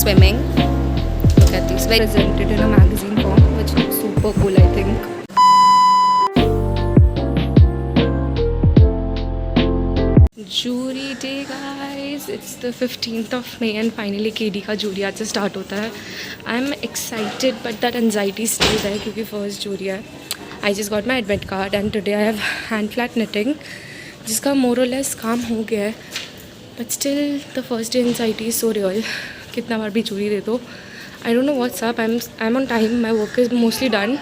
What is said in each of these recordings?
swimming. Look at these, very presented in a magazine form, which looks super cool, I think. Jury day, guys. It's the 15th of May and finally KD का jury आज से start होता है. I'm excited but that anxiety still there क्योंकि first jury है. I just got my admit card and today I have hand flat knitting जिसका more or less काम हो गया है. But still the first day anxiety is so real. कितना बार भी jury दे दो. I don't know what's up. I'm on time. My work is mostly done.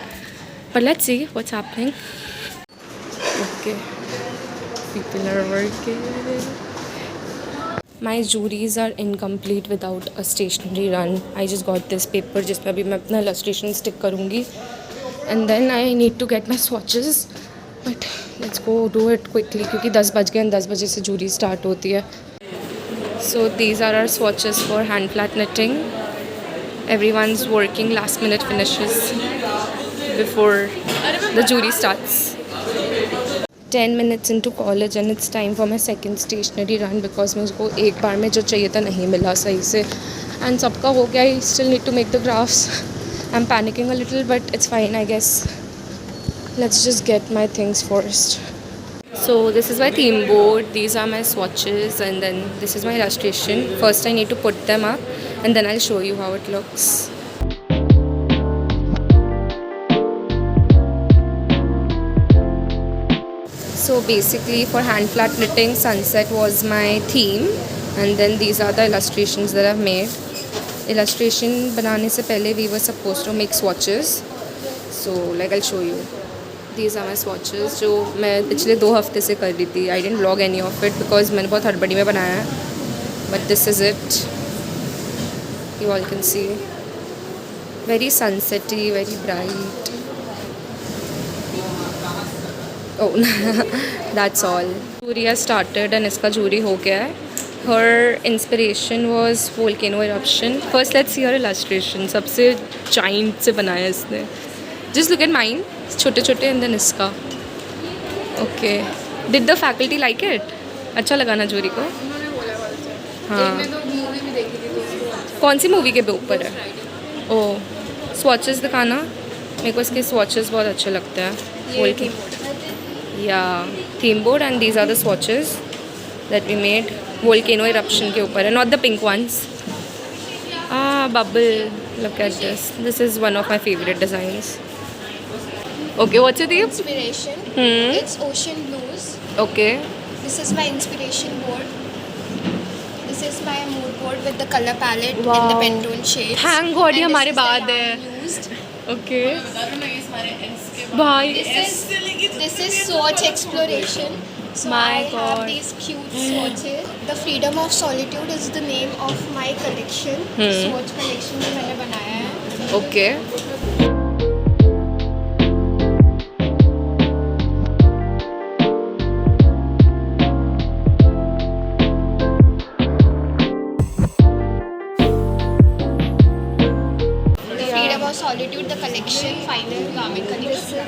But let's see what's happening. Okay. People are working. My juries are incomplete without a stationery run. I just got this paper जिस पे अभी मैं अपना illustration stick करूँगी. And then I need to get my swatches. But let's go do it quickly क्योंकि 10 बज गए and 10 बजे से jury start होती है. So these are our swatches for hand flat knitting. Everyone's working last minute finishes before the jury starts. 10 minutes into college and it's time for my second stationery run because मुझको एक बार में जो चाहिए था नहीं मिला सही से and सबका हो गया. I still need to make the graphs. I'm panicking a little but it's fine I guess. Let's just get my things first. So this is my theme board. These are my swatches and then this is my illustration. First I need to put them up and then I'll show you how it looks. So basically for hand flat knitting, sunset was my theme and then these are the illustrations that I've made. Illustration बनाने से पहले we were supposed to make swatches. So like I'll show you. These are my swatches जो मैं पिछले 2 हफ्ते से कर रही थी. I didn't vlog any of it because मैंने बहुत हड़बड़ी में बनाया है. But this is it. You all can see. Very sunsetty, very bright. Oh, that's all. Jury has started and इसका jury हो गया है. Her inspiration was volcano eruption. First, let's see her illustration. सबसे giant से बनाया है इसने. Just look at mine. छोटे छोटे and then इसका. Okay. Did the faculty like it? अच्छा लगा ना jury को? हाँ. कौन सी मूवी के ऊपर है? ओह, स्वॉचेस दिखाना. मेरे को इसके स्वॉचेस बहुत अच्छे लगते हैं. या theme board and these are the swatches that we made. Volcano eruption के ऊपर है, not the pink ones. Bubble. Look at this. This is one of my favourite designs. Okay, what's your theme? Inspiration. It's ocean blues. Okay. This is my inspiration board. This is my mood board with the color palette Wow. in the Pantone shades. Thank God ये And हमारे this is the बाद है. yarn used. Okay. भाई. This is swatch exploration. So My I God. have these cute swatches. The Freedom of Solitude is the name of my collection. Swatch collection जो मैंने बनाया है. Okay. Solitude, the collection, final garment collection.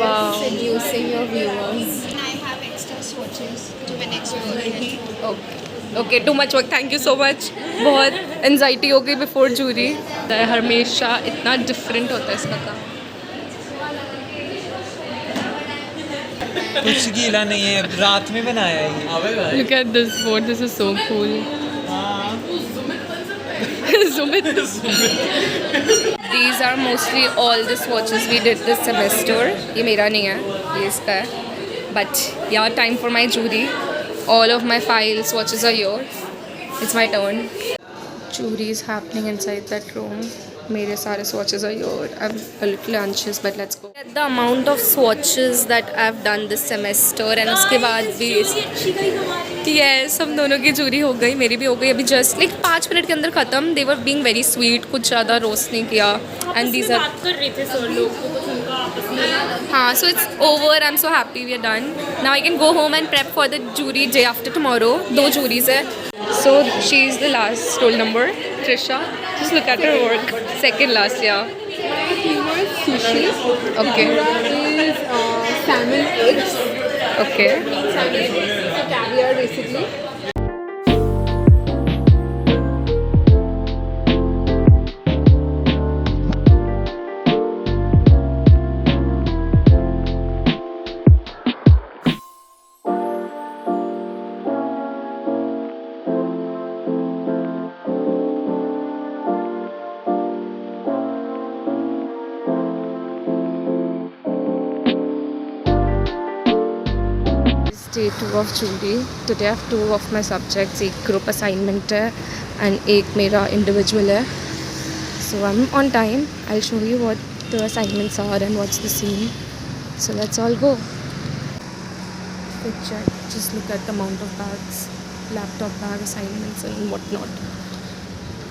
Wow. Seducing your viewers. And I have extra swatches to my next work. Okay too much work. Thank you so much. बहुत anxiety हो गई before jury. हमेशा इतना different होता है इसका काम. कुछ गीला नहीं है, रात में बनाया है. Look at this board. This is so cool. These are mostly all the swatches we did this semester. ये मेरा नहीं है, ये इसका है. But yeah, time for my jury. All of my file swatches are here. It's my turn. Jury is happening inside that room. मेरे सारे swatches are here. I'm a little anxious, but let's go. The amount of swatches that I've done this semester and उसके बाद भी yes, हम दोनों की jury हो गई, मेरी भी हो गई. अभी just like 5 मिनट के अंदर ख़त्म. They were being very sweet. कुछ ज़्यादा रोस्ट नहीं किया. And these are बात कर रहे थे सर लोग को कुछ उनका आपस में. हाँ, so it's over. I'm so happy we are done. Now I can go home and prep for the jury day after tomorrow. 2 juries है. So she's the last roll number, Trisha. Just look at her work. Second last, yeah. Sushi. Okay. Is salmon eggs. Okay. Salmon eggs, caviar basically. Day 2 of Judy. Today I have 2 of my subjects. एक group assignment है and एक मेरा individual है. So I'm on time. I'll show you what the assignments are and what's the scene. So let's all go. Quick check. Just look at the amount of bags, laptop bag, assignments and whatnot.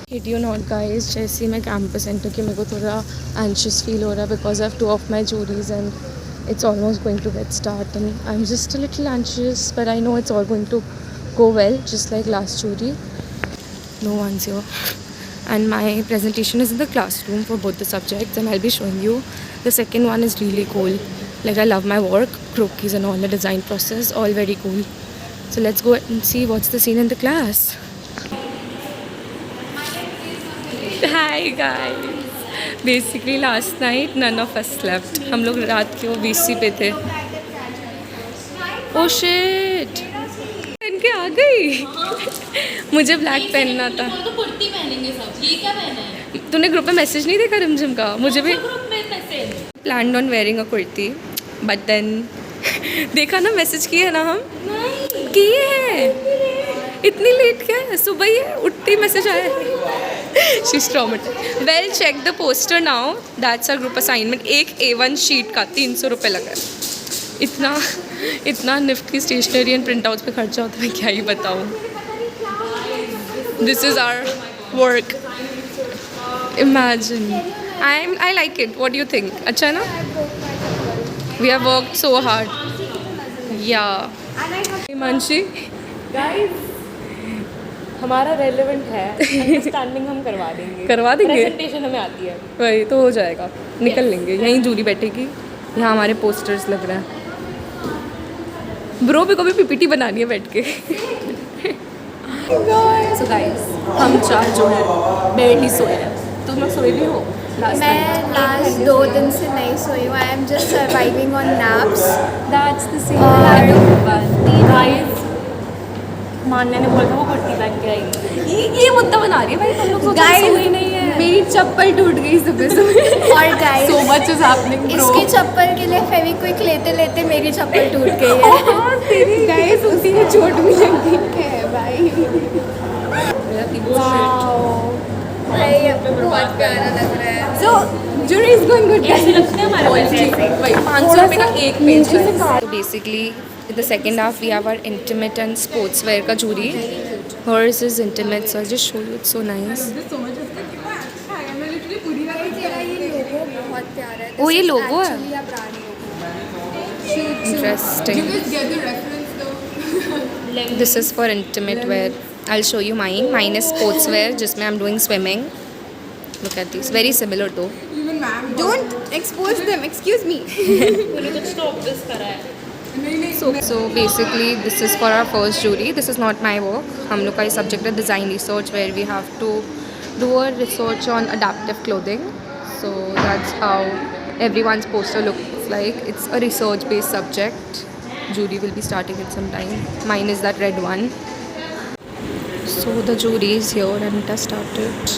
Hate you not guys. जैसे ही मैं campus enter की मेरे को थोड़ा anxious feel हो रहा है because I have 2 of my juries and it's almost going to get started and I'm just a little anxious, but I know it's all going to go well, just like last jury. No one's here. And my presentation is in the classroom for both the subjects and I'll be showing you. The second one is really cool. Like I love my work, croquis and all the design process, all very cool. So let's go and see what's the scene in the class. Hi guys. Basically last night none of us slept. हम लोग रात के वो BC पे थे. Oh shit! पहन के आ गई. मुझे ब्लैक पहनना था. तो कुर्ती पहनेंगे सब. ये क्या पहना है? तूने ग्रुप में मैसेज नहीं देखा रिमझिम का? मुझे भी ग्रुप में message. planned on wearing a kurti, but then देखा ना मैसेज किए ना हम? नहीं. किए हैं. इतनी लेट क्या है? सुबह ही है, उठते ही मैसेज आया है. She's traumatized. Well, check the poster now. That's our group assignment. एक A1 शीट का 300 रुपये लगा है. इतना nifty stationery and printouts पे खर्चा होता है, मैं क्या ही बताऊँ. This is our work. Imagine. I like it. What do you think? अच्छा है ना? We have worked so hard. Yeah. Himanshi. Guys, हमारा रेलेवेंट है. अंडरस्टैंडिंग हम करवा देंगे. करवा देंगे. प्रेजेंटेशन हमें आती है. वही तो हो जाएगा. निकल लेंगे. यहीं जूरी बैठेगी. यहाँ हमारे पोस्टर्स लग रहे हैं. ब्रो भी को भी पीपीटी बनानी है बैठ के. So guys, हम 4 जो है बैठ सोए हैं. तुम लोग सोए भी हो? मैं लास्ट 2 दिन से नहीं सोई हूँ. I am just surviving on naps. That's the same. Guys, मान्या ने बोला था वो कुर्ती पहन के आएगी. ये मुद्दा बना रही है भाई. तुम लोग सोचो सोई नहीं है. मेरी चप्पल टूट गई सुबह सुबह. और guys, So much is happening, bro. इसकी चप्पल के लिए फेविक्विक लेते लेते मेरी चप्पल टूट गई है. गाइस, उसी में चोट भी लगी है भाई. भाई अब बहुत प्यारा लग रहा है. So, jury is going good. ऐसे लगता है हमारा बजट. भाई 500 रुपये का एक पेज है. So basically in the second half we have our intimate and sportswear का jury. Hers is intimate, so I'll just show you. It's so nice. तेरा ये लोगो बहुत प्यारा है. ओ, ये logo है? Actually, a brand logo. Interesting. Get the reference though. This is for intimate wear. I'll show you mine. Mine is sportswear जिसमें I'm doing swimming. Look at these. Very similar though. Even ma'am. Don't expose them. Excuse me. तूने कुछ तो obvious करा है. So basically this is for our first jury. This is not my work. हम लोग का ये subject है design research where we have to do a research on adaptive clothing. So that's how everyone's poster looks like. It's a research based subject. Jury will be starting in some time. Mine is that red one. So the jury is here and it has started.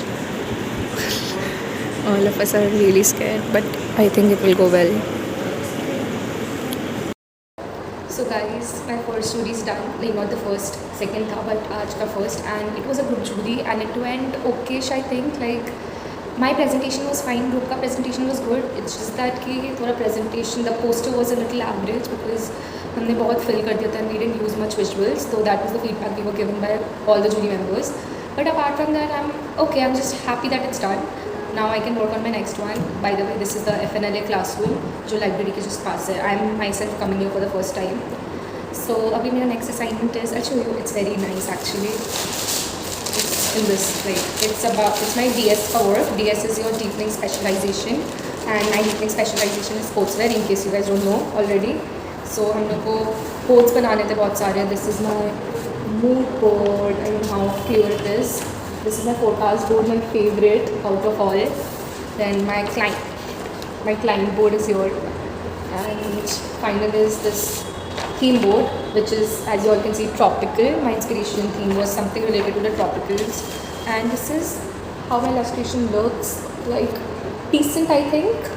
All of us are really scared, but I think it will go well. So guys, my first jury is done. Like not the first, second था, but आज का first, and it was a group jury and it went okayish I think. Like my presentation was fine, group का presentation was good. It's just that कि थोड़ा presentation, the poster was a little average because हमने बहुत fill कर दिया था and we didn't use much visuals. So that was the feedback we were given by all the jury members. But apart from that, I'm okay. I'm just happy that it's done. Now I can work on my next one. By the way, this is the FNLA classroom जो library के just पास है. I'm myself coming here for the first time. So अभी मेरा next assignment is, I'll show you. It's very nice actually. It's in this way. It's my DS का work. DS is your deepening specialization, and my deepening specialization is sportswear. In case you guys don't know already. So हम लोग को quotes बनाने थे बहुत सारे. This is my mood board. I don't know how clear it is. This is my forecast board, my favorite out of all. Then my client board is here. And final is this theme board, which is, as you all can see, tropical. My inspiration theme was something related to the tropicals. And this is how my illustration looks. Like decent I think.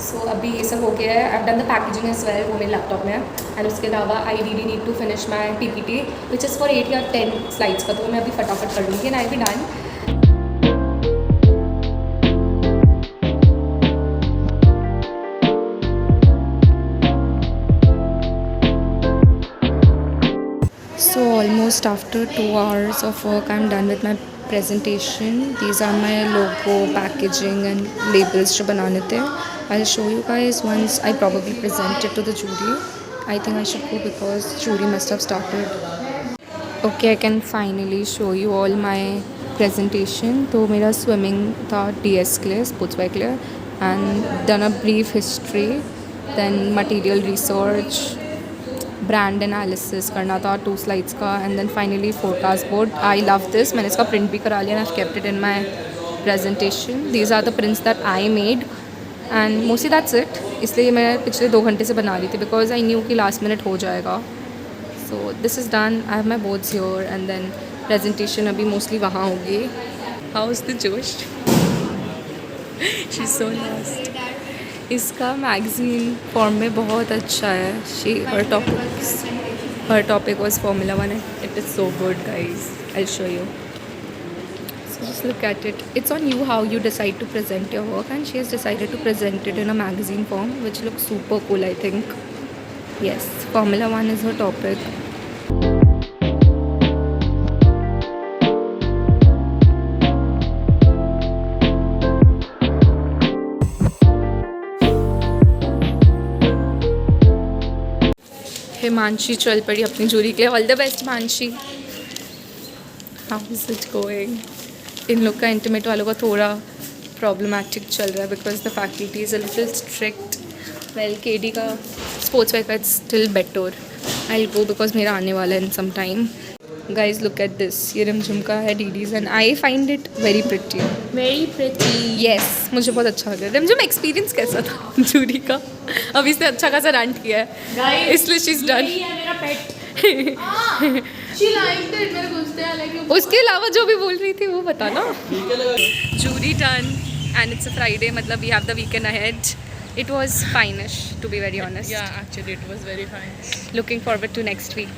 सो अभी ये सब हो गया है. I've done the packaging as well, वो मेरे laptop में है. एंड उसके अलावा I really need to finish my PPT which is for 8 या 10 स्लाइड्स का, तो मैं अभी फटाफट कर लूँगी and I be done. So almost after 2 hours of work, I'm done with my presentation. These are my logo, packaging and labels जो बनाने थे. I'll show you guys once I probably present it to the jury. I think I should go because jury must have started. Okay, I can finally show you all my presentation. तो मेरा swimming था DS के लिए, sportswear के लिए, and done a brief history, then material research, brand analysis करना था 2 slides का, and then finally forecast board. I love this. मैंने इसका प्रिंट भी करा लिया and I kept it in my presentation. These are the prints that I made and mostly that's it. इसलिए मैं पिछले 2 घंटे से बना रही थी बिकॉज आई न्यू कि लास्ट मिनट हो जाएगा. So this is done. I have my boards here and then presentation अभी मोस्टली वहाँ होगी. हाउ इज़ द जोश? She is so nice. इसका मैगज़ीन फॉर्म में बहुत अच्छा है. हर topic was Formula 1 and it is so good, guys. I'll show you. So just look at it. It's on you how you decide to present your work, and she has decided to present it in a magazine form which looks super cool, I think. Yes, Formula 1 is her topic. Himanshi चल पड़ी अपनी jury के लिए. All the best Himanshi. How is it going? इन लोग का intimate वालों का थोड़ा प्रॉब्लमैटिक चल रहा है because the faculty is a little strict. Well KD का स्पोर्ट्स वेयर का it's still better. I will go because मेरा आने वाला है in some time. Guys look at this. ये रिमझिम का है डीडीज and I find it very pretty. Very pretty. Yes, मुझे बहुत अच्छा लगा. रिमझिम एक्सपीरियंस कैसा था जूरी का? अब इसने अच्छा खासा रैंट किया है Guys, इसलिए शी इज़ डन. यही है मेरा pet. She liked it. मेरे गुस्से आ लगे. उसके अलावा जो भी बोल रही थी वो बता ना. Jury done and it's a Friday, मतलब we have the weekend ahead. It was fine-ish, to be very honest. Yeah, actually it was very fine. Looking forward to next week.